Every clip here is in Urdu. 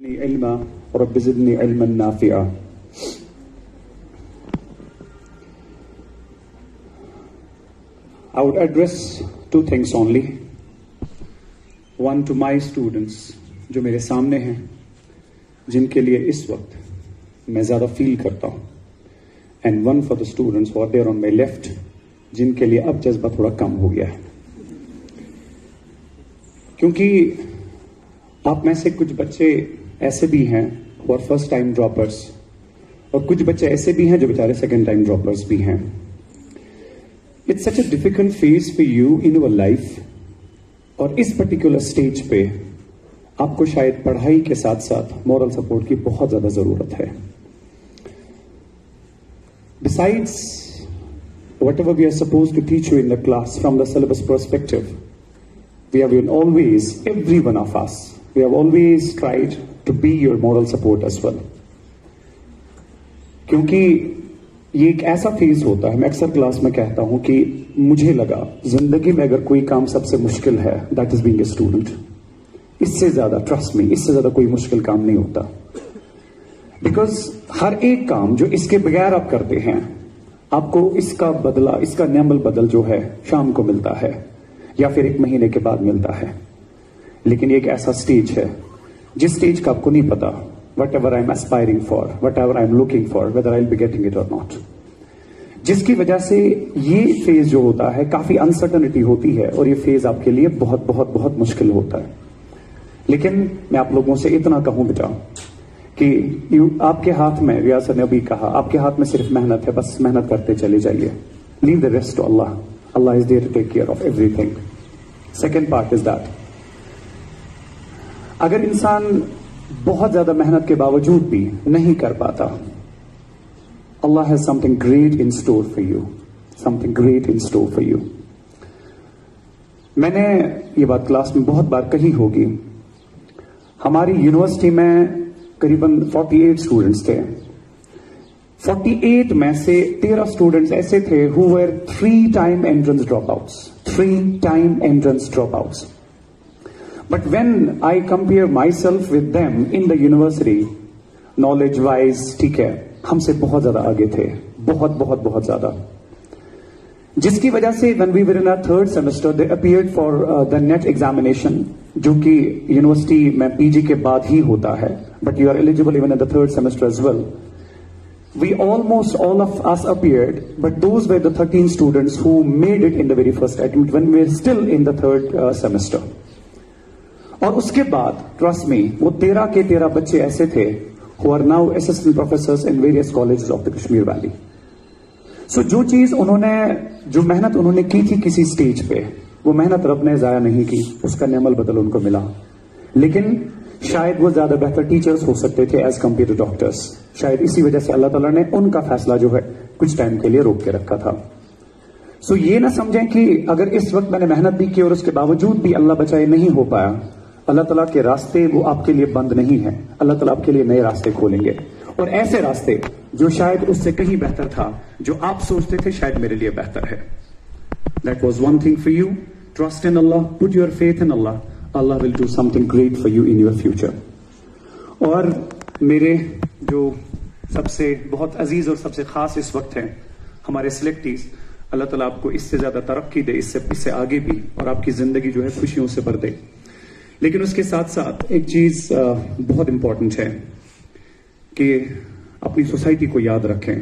علما رب زدني علما نافعا. I would address two things only. One to my students جو میرے سامنے ہیں, جن کے لیے اس وقت میں زیادہ فیل کرتا ہوں, and one for the students who are there on my left, جن کے لیے اب جذبہ تھوڑا کم ہو گیا ہے. کیونکہ آپ میں سے کچھ بچے ایسے بھی ہیں who are first time droppers, اور کچھ بچے ایسے بھی ہیں جو بیچارے second time droppers بھی ہیں. It's such a difficult phase for you in your life, اور اس particular stage پہ آپ کو شاید پڑھائی کے ساتھ ساتھ moral support کی بہت زیادہ ضرورت ہے. Besides whatever we are supposed to teach you in the class from the syllabus perspective, we have been always, every one of us, we have always tried to be your moral support as well. کیونکہ یہ ایک ایسا فیز ہوتا ہے, میں اکثر کلاس میں کہتا ہوں کہ مجھے لگا زندگی میں اگر کوئی کام سب سے مشکل ہے, that is being a student. اس سے زیادہ, trust me, اس سے زیادہ کوئی مشکل کام نہیں ہوتا. Because ہر ایک کام جو اس کے بغیر آپ کرتے ہیں, آپ کو اس کا بدلہ, اس کا نعم البدل جو ہے شام کو ملتا ہے یا پھر ایک مہینے کے بعد ملتا ہے. لیکن یہ ایک ایسا سٹیج ہے جس سٹیج کا آپ کو نہیں پتا whatever I'm aspiring for, whatever I'm looking for, whether I'll be getting it or not. جس کی وجہ سے یہ فیز جو ہوتا ہے کافی انسرٹنٹی ہوتی ہے, اور یہ فیز آپ کے لیے بہت بہت بہت مشکل ہوتا ہے. لیکن میں آپ لوگوں سے اتنا کہوں بیٹا کہ آپ کے ہاتھ میں, ریاض سر نے ابھی کہا, آپ کے ہاتھ میں صرف محنت ہے, بس محنت کرتے چلے جائیے. Leave the rest to Allah. Allah is there to take care of everything. Second part is that اگر انسان بہت زیادہ محنت کے باوجود بھی نہیں کر پاتا, Allah has something great in store for you. Something great in store for you. میں نے یہ بات کلاس میں بہت بار کہی ہوگی. ہماری یونیورسٹی میں قریباً 48 اسٹوڈنٹس تھے. 48 میں سے 13 اسٹوڈنٹس ایسے تھے who were 3-time entrance dropouts. 3-time entrance dropouts. But when I compare myself with them in the university, knowledge wise, ٹھیک ہے, ہم سے بہت زیادہ آگے تھے, بہت بہت بہت زیادہ. جس کی وجہ سے when we were in our third semester, they appeared for the NET examination, جو کہ یونیورسٹی میں پی جی کے بعد ہی ہوتا ہے, but you are eligible even in the third semester as well. We almost all of us appeared, but those were the 13 students who made it in the very first attempt when we were still in the third semester. اور اس کے بعد trust me, وہ 13 کے 13 بچے ایسے تھے who are now assistant professors in various colleges of the Kashmir Valley. So جو چیز انہوں نے, جو محنت انہوں نے کی تھی کسی سٹیج پہ, وہ محنت رب نے ضائع نہیں کی, اس کا نعم البدل ان کو ملا. لیکن شاید وہ زیادہ بہتر ٹیچرز ہو سکتے تھے ایز کمپیئر ٹو ڈاکٹرز. شاید اسی وجہ سے اللہ تعالیٰ نے ان کا فیصلہ جو ہے کچھ ٹائم کے لیے روک کے رکھا تھا. سو یہ نہ سمجھیں کہ اگر اس وقت میں نے محنت بھی کی اور اس کے باوجود بھی اللہ بچائے نہیں ہو پایا, اللہ تعالیٰ کے راستے وہ آپ کے لیے بند نہیں ہیں. اللہ تعالیٰ آپ کے لیے نئے راستے کھولیں گے, اور ایسے راستے جو شاید اس سے کہیں بہتر تھا, جو آپ سوچتے تھے شاید میرے لیے بہتر ہے. That was one thing for you. Trust in Allah, put your faith in Allah. Allah will do something great for you in your future. اور میرے جو سب سے بہت عزیز اور سب سے خاص اس وقت ہیں, ہمارے سلیکٹیز, اللہ تعالیٰ آپ کو اس سے زیادہ ترقی دے, اس سے آگے بھی, اور آپ کی زندگی جو ہے خوشیوں سے بھر دے. لیکن اس کے ساتھ ساتھ ایک چیز بہت امپورٹنٹ ہے کہ اپنی سوسائٹی کو یاد رکھیں.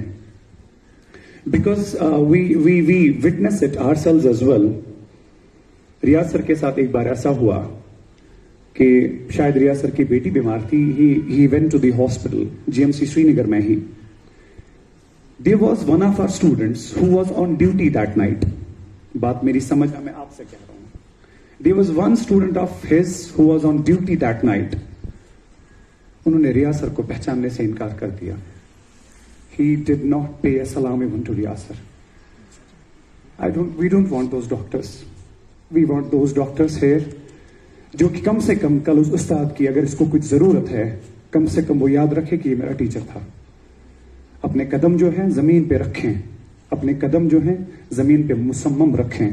Because we witness it ourselves as well. ریاض سر کے ساتھ ایک بار ایسا ہوا کہ شاید ریاض سر کی بیٹی بیمار تھی. he went to the hospital, GMC سری نگر میں ہی. There was one of our students who was on duty that night. بات میری سمجھ, میں آپ سے کہہ رہا ہوں. There was one student of his who was on duty that night. انہوں نے ریاض سر کو پہچاننے سے انکار کر دیا. He did not pay a salam even to Riyadh sir. We don't want those doctors. We want those doctors here جو کہ کم سے کم کل اس استاد کی اگر اس کو کچھ ضرورت ہے, کم سے کم وہ یاد رکھے کہ یہ میرا ٹیچر تھا. اپنے قدم جو ہیں زمین پہ رکھیں, اپنے قدم جو ہیں زمین پہ مصمم رکھیں.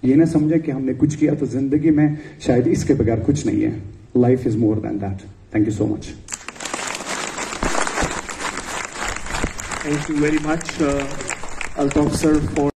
یہ نہ سمجھیں کہ ہم نے کچھ کیا تو زندگی میں شاید اس کے بغیر کچھ نہیں ہے. Life is more than that. Thank you so much. Thank you very much, Altaf sir, for